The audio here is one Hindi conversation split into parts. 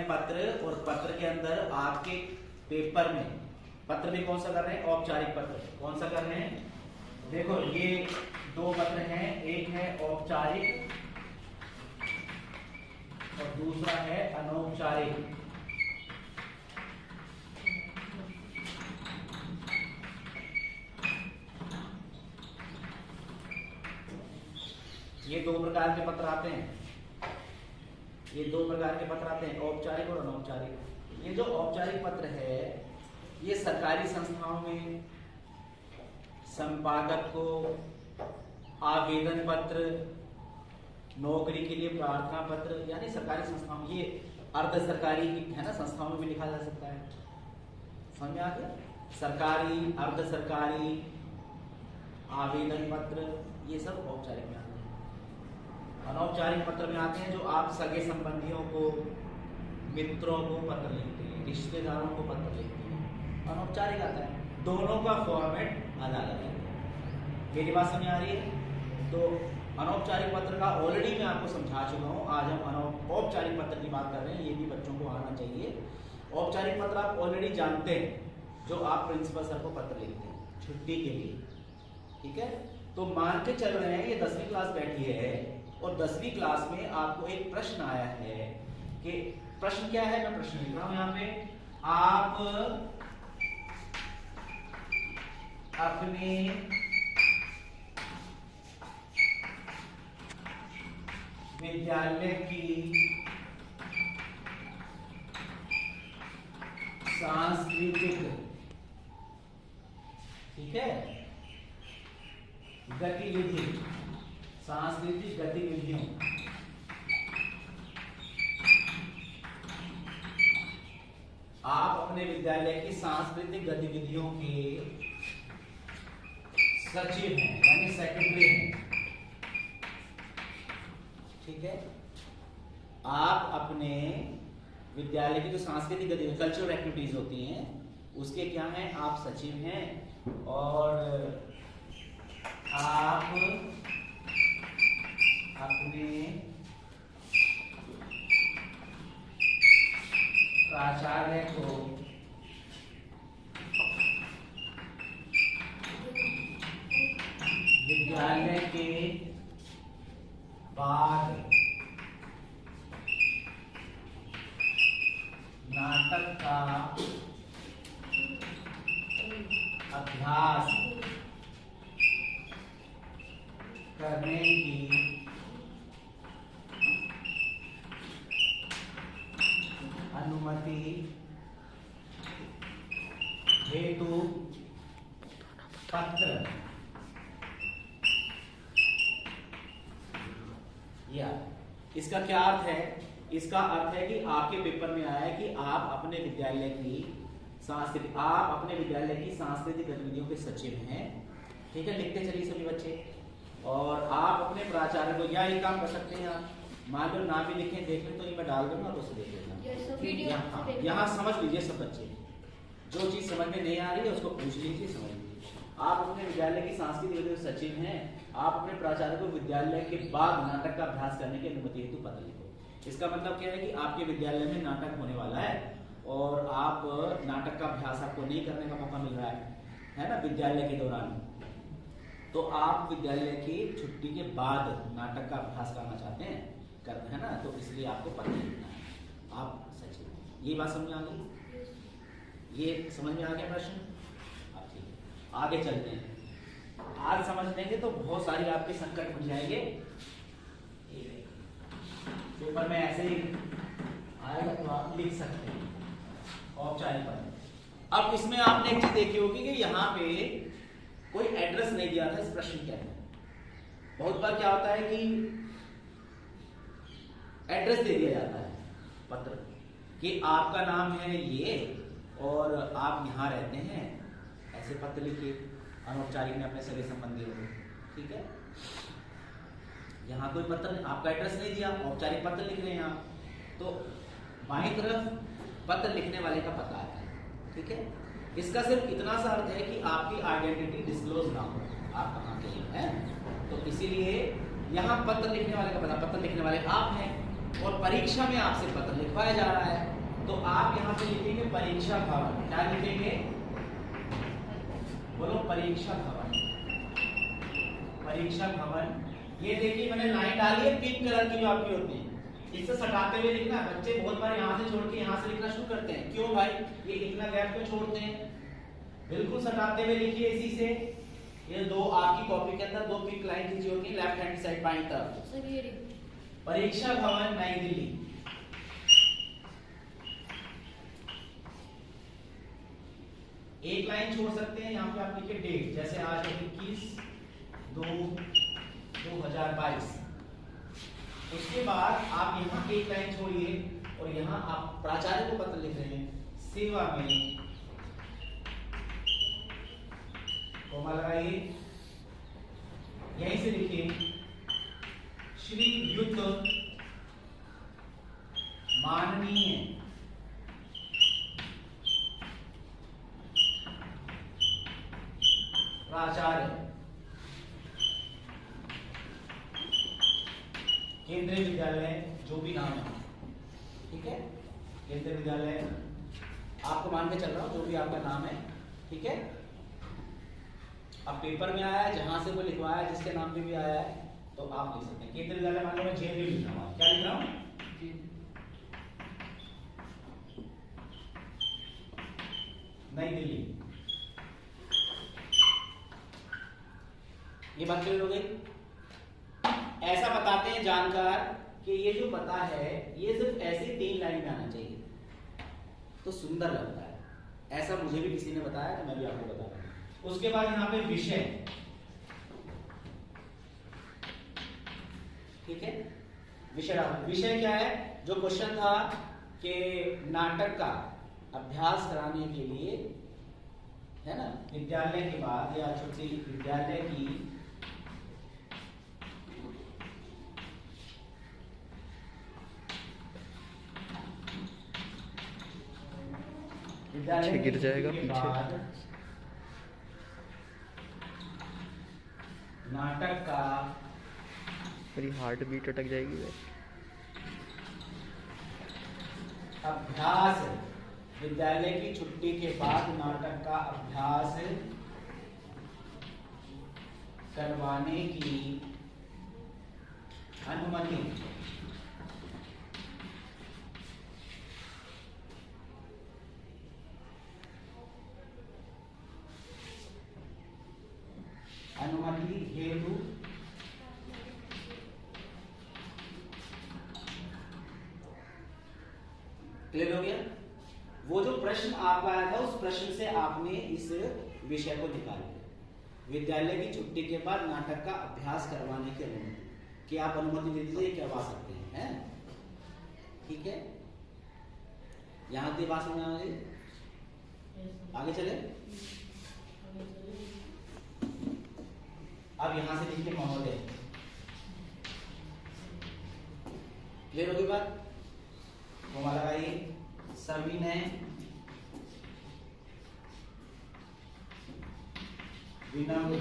पत्र, और पत्र के अंदर आपके पेपर में पत्र भी कौन सा कर रहे हैं, औपचारिक पत्र। कौन सा कर रहे हैं, देखो ये दो पत्र हैं, एक है औपचारिक और दूसरा है अनौपचारिक। ये दो प्रकार के पत्र आते हैं, ये दो प्रकार के पत्र आते हैं, औपचारिक और अनौपचारिक। ये जो औपचारिक पत्र है ये सरकारी संस्थाओं में संपादक को आवेदन पत्र, नौकरी के लिए प्रार्थना पत्र, यानी सरकारी संस्थाओं, ये अर्ध सरकारी है ना संस्थाओं में भी लिखा जा सकता है। समझ में आ गया, सरकारी, अर्ध सरकारी, आवेदन पत्र, ये सब औपचारिक में आते हैं। अनौपचारिक पत्र में आते हैं जो आप सगे संबंधियों को, मित्रों को पत्र लिखते हैं, रिश्तेदारों को पत्र लिखते हैं, अनौपचारिक आता है। दोनों का फॉर्मेट अलग अलग है। मेरी बात समझ आ रही है? तो अनौपचारिक पत्र का ऑलरेडी मैं आपको समझा चुका हूँ। आज हम औपचारिक पत्र की बात कर रहे हैं, ये भी बच्चों को आना चाहिए। औपचारिक पत्र आप ऑलरेडी जानते हैं, जो आप प्रिंसिपल सर को पत्र लिखते हैं छुट्टी के लिए, ठीक है। तो मान के चल रहे हैं ये 10वीं क्लास बैठी है और 10वीं क्लास में आपको एक प्रश्न आया है कि प्रश्न क्या है, मैं प्रश्न लिख रहा हूं यहाँ पे, आप अपने विद्यालय की सांस्कृतिक, ठीक है, गतिविधि, सांस्कृतिक गतिविधियों आप अपने विद्यालय की सांस्कृतिक गतिविधियों के सचिव हैं, यानी सेक्रेटरी हैं, ठीक है। आप अपने विद्यालय की जो सांस्कृतिक गतिविधि, कल्चरल एक्टिविटीज होती हैं, उसके क्या हैं, आप सचिव हैं। और आप अपने प्राचार्य को विद्यालय के बाद नाटक का अभ्यास करने की अनुमति हेतु पत्र, या इसका क्या अर्थ है, इसका अर्थ है कि आपके पेपर में आया है कि आप अपने विद्यालय की सांस्कृतिक गतिविधियों के सचिव हैं, ठीक है। लिखते चलिए सभी बच्चे। और आप अपने प्राचार्य को, या एक काम कर सकते हैं आप, मान लो ना भी लिखें, देख लें, तो ये मैं डाल दूंगा, तो उसे देख लेना। यहाँ समझ लीजिए सब बच्चे, जो चीज समझ में नहीं आ रही है उसको पूछ लीजिए, समझ लीजिए। आप अपने विद्यालय की सांस्कृतिक गतिविधियों के सचिव हैं, आप अपने प्राचार्य को विद्यालय के बाद नाटक का अभ्यास करने की अनुमति हेतु पत्र लिखो। इसका मतलब क्या है कि आपके विद्यालय में नाटक होने वाला है और आप नाटक का अभ्यास आपको नहीं करने का मौका मिल रहा है ना, विद्यालय के दौरान। तो आप विद्यालय की छुट्टी के बाद नाटक का अभ्यास करना चाहते हैं, करते हैं ना, तो इसलिए आपको पत्र लिखना है, आप सचिव। ये बात समझ में आ गई? ये समझ में आ गया प्रश्न? अब ठीक है, आगे चलते हैं। आज समझ लेंगे तो बहुत सारी आपके संकट बन जाएंगे। पेपर में ऐसे ही आएगा तो आप लिख सकते हैं औपचारिक पत्र। अब इसमें आपने एक चीज देखी होगी कि यहाँ पे कोई एड्रेस नहीं दिया था इस प्रश्न के अंदर। बहुत बार क्या होता है कि एड्रेस दे दिया जाता है पत्र कि आपका नाम है ये और आप यहाँ रहते हैं, ऐसे पत्र लिखिए। अनौपचारिक में अपने सगे संबंधी हो, ठीक है। यहाँ कोई पत्र, आपका एड्रेस नहीं दिया, औपचारिक पत्र लिख रहे हैं आप, तो बाईं तरफ पत्र लिखने वाले का पता है, ठीक है। इसका सिर्फ इतना सा अर्थ है कि आपकी आइडेंटिटी डिस्क्लोज ना हो, आप कहाँ के हैं। तो इसीलिए यहाँ पत्र लिखने वाले का पता, पत्र लिखने वाले आप हैं, और परीक्षा में आपसे पत्र लिखवाया जा रहा है, तो आप यहाँ पे लिखेंगे परीक्षा भवन। क्या लिखेंगे? बोलो परीक्षा भवन। परीक्षा भवन। ये देखिए मैंने लाइन डाली है पिंक कलर की जो आपकी होती है, इससे सटाते हुए लिखना। बच्चे बहुत बार यहाँ से छोड़ के यहाँ से लिखना शुरू करते हैं, क्यों भाई ये इतना गैप क्यों छोड़ते हैं? बिल्कुल सटाते हुए लिखिए इसी से। ये दो आपकी कॉपी के अंदर दो पिंक लाइन खींची होती है लेफ्ट हैंड साइड बाईं तरफ। परीक्षा भवन नई दिल्ली। एक लाइन छोड़ सकते हैं, यहाँ पे आप लिखिए डेट, जैसे आज 21/2/2022। उसके बाद आप यहाँ एक लाइन छोड़िए और यहाँ आप प्राचार्य को पत्र लिख रहे हैं, सेवा में, कोमा लगाइए, यहीं से लिखिए श्रीयुत माननीय प्राचार्य केंद्रीय विद्यालय, जो भी नाम है, ठीक है, केंद्रीय विद्यालय आपको मान के चल रहा हूं, जो भी आपका नाम है, ठीक है। अब पेपर में आया है, जहां से वो लिखवाया है, जिसके नाम पे भी आया है, तो आप लिख सकते हैं केंद्रीय विद्यालय। मान लो मैं जेएनयू लिख रहा हूं, क्या लिख रहा हूं? नई दिल्ली। ये बात क्लियर हो गई? ऐसा बताते हैं जानकार कि ये जो पता है ये सिर्फ ऐसे 3 लाइन में आना चाहिए, तो सुंदर लगता है। ऐसा मुझे भी किसी ने बताया, तो मैं भी आपको बता रहा हूं। उसके बाद यहाँ पे विषय, ठीक है, विषय क्या है? जो क्वेश्चन था कि नाटक का अभ्यास कराने के लिए, है ना, विद्यालय के बाद या छुट्टी विद्यालय की पीछे गिर जाएगा, पीछे नाटक का मेरी हार्ट बीट अटक जाएगी। अभ्यास, विद्यालय की छुट्टी के बाद नाटक का अभ्यास करवाने की अनुमति हेतु क्लियर हो गया? वो जो प्रश्न आपका आया था, उस प्रश्न से आपने इस विषय को निकाल लिया। विद्यालय की छुट्टी के बाद नाटक का अभ्यास करवाने की अनुमति, कि आप अनुमति दे दीजिए, करवा सकते हैं, ठीक है। यहां की बात समझ आ गई? आगे चले। अब यहां से लिखिए महोदय। क्लियर होगी बात? कोमा लगाइए। सभी ने विनम्र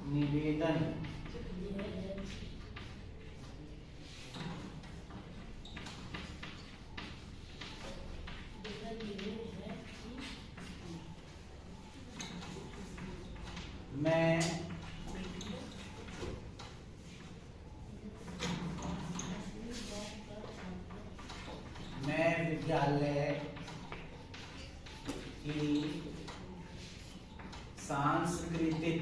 निवेदन मैं विद्यालय की सांस्कृतिक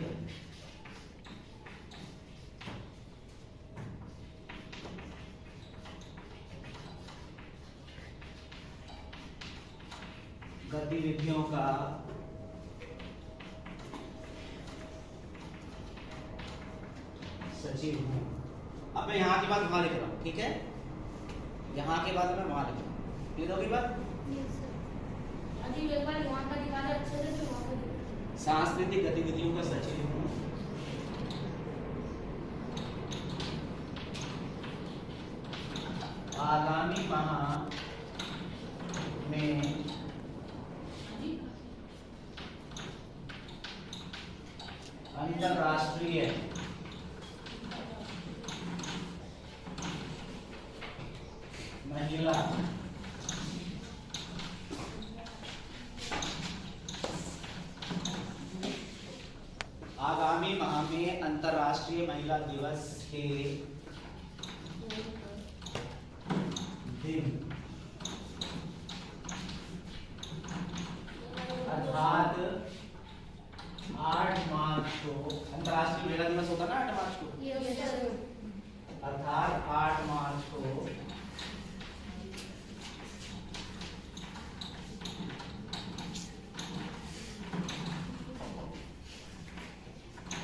गतिविधियों का सचिव हूं। अब मैं यहाँ के बाद वहां लिख रहा हूं, ठीक है, यहाँ के बाद मैं वहां लिख रहा हूं। क्लियर होगी बात? सांस्कृतिक गतिविधियों का सचिव हूं, आगामी माह में अंतरराष्ट्रीय महिला आगामी माह में अंतर्राष्ट्रीय महिला दिवस के दिन अर्थात 8 मार्च को अंतर्राष्ट्रीय महिला दिवस होता ना 8 मार्च को, अर्थात 8 मार्च को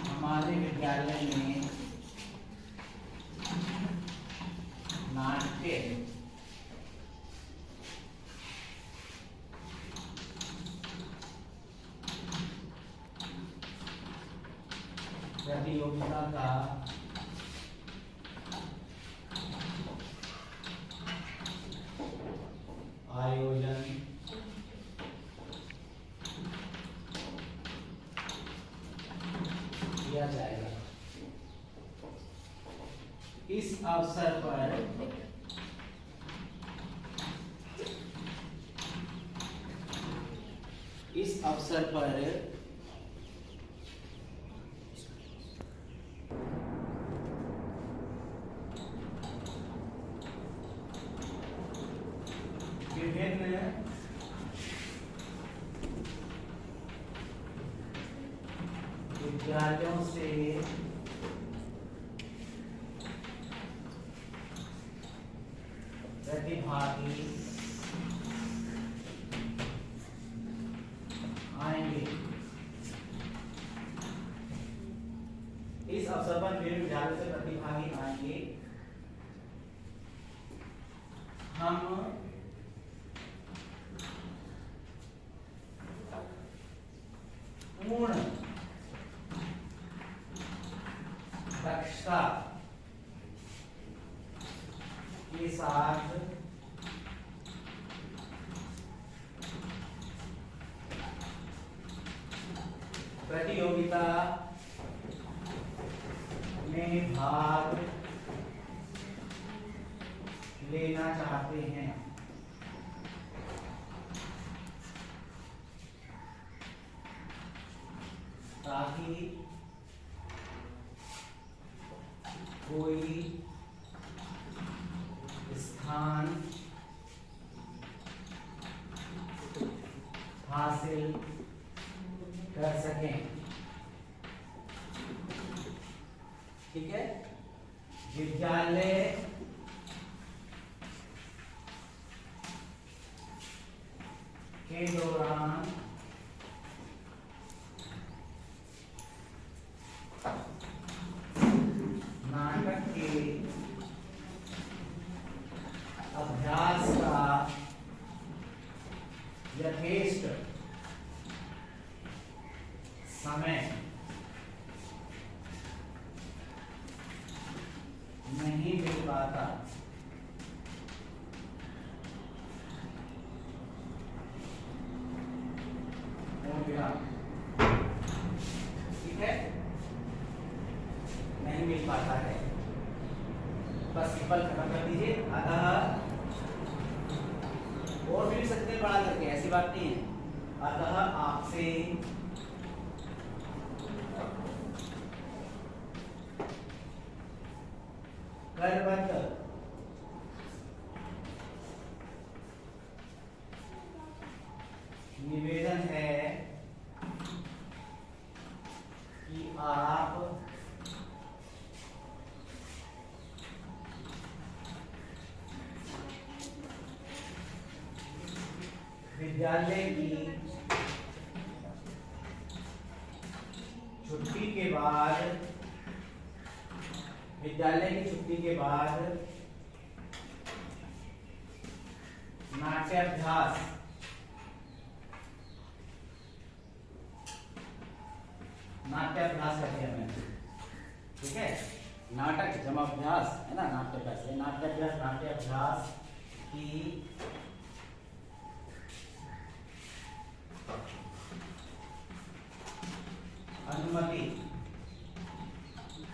हमारे विद्यालय में नाट्य प्रतियोगिता का आयोजन किया जाएगा। इस अवसर पर विभिन्न विद्यालयों से प्रतिभागी आएंगे। इस अवसर पर विभिन्न विद्यालयों से प्रतिभागी आएंगे। हम पूर्ण दक्षता के साथ प्रतियोगिता में भाग लेना चाहते हैं। ताकि कोई स्थान हासिल कर सकें। ठीक है, विद्यालय के दौरान नाटक के अभ्यास का यथेष्ट समय नहीं मिल पाता। ठीक है, नहीं मिल पाता है, बस सिंपल खत्म कर दीजिए। अतः और भी लिख सकते हैं बड़ा करके, ऐसी बात नहीं है। अतः आपसे करबद्ध निवेदन है कि आप विद्यालय की छुट्टी के बाद नाट्याभ्यास करते हैं मैंने। ठीक है, नाटक जमा अभ्यास है ना, नाट्याभ्यास की अनुमति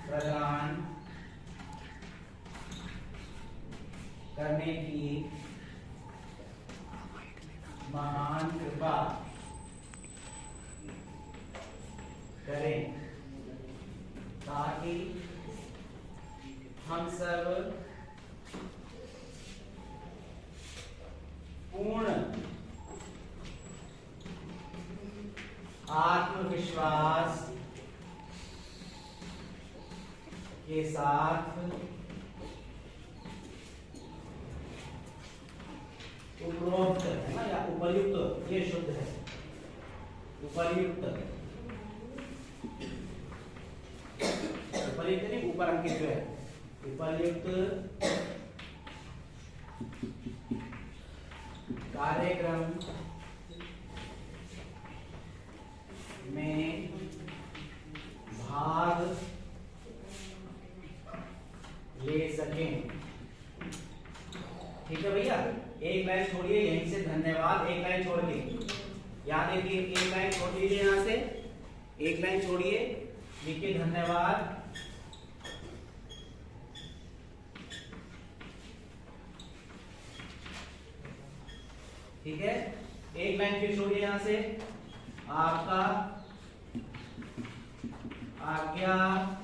प्रदान करने की महान कृपा करें ताकि हम सब पूर्ण आत्मविश्वास के साथ उपरोक्त है ना या उपर्युक्त, ये शुद्ध है, उपर्युक्त उपर्युक्त नहीं, ऊपर अंकित जो है, उपर्युक्त कार्यक्रम में भाग ले सकें। ठीक है भैया, एक लाइन छोड़िए यहीं से, धन्यवाद, एक लाइन छोड़ के याद देखिए, एक लाइन छोड़ दीजिए यहां से, एक लाइन छोड़िए, लिखिए धन्यवाद। ठीक है, एक लाइन फिर छोड़िए यहां से, आपका आज्ञाकारी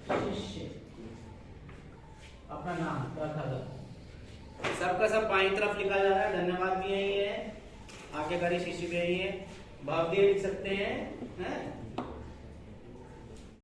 शिष्य, अपना नाम रखा था, सबका सब बाईं तरफ लिखा जा रहा है, धन्यवाद भी यही है, आज्ञाकारी शिष्य भी यही है, भाव दिए लिख सकते हैं, हैं?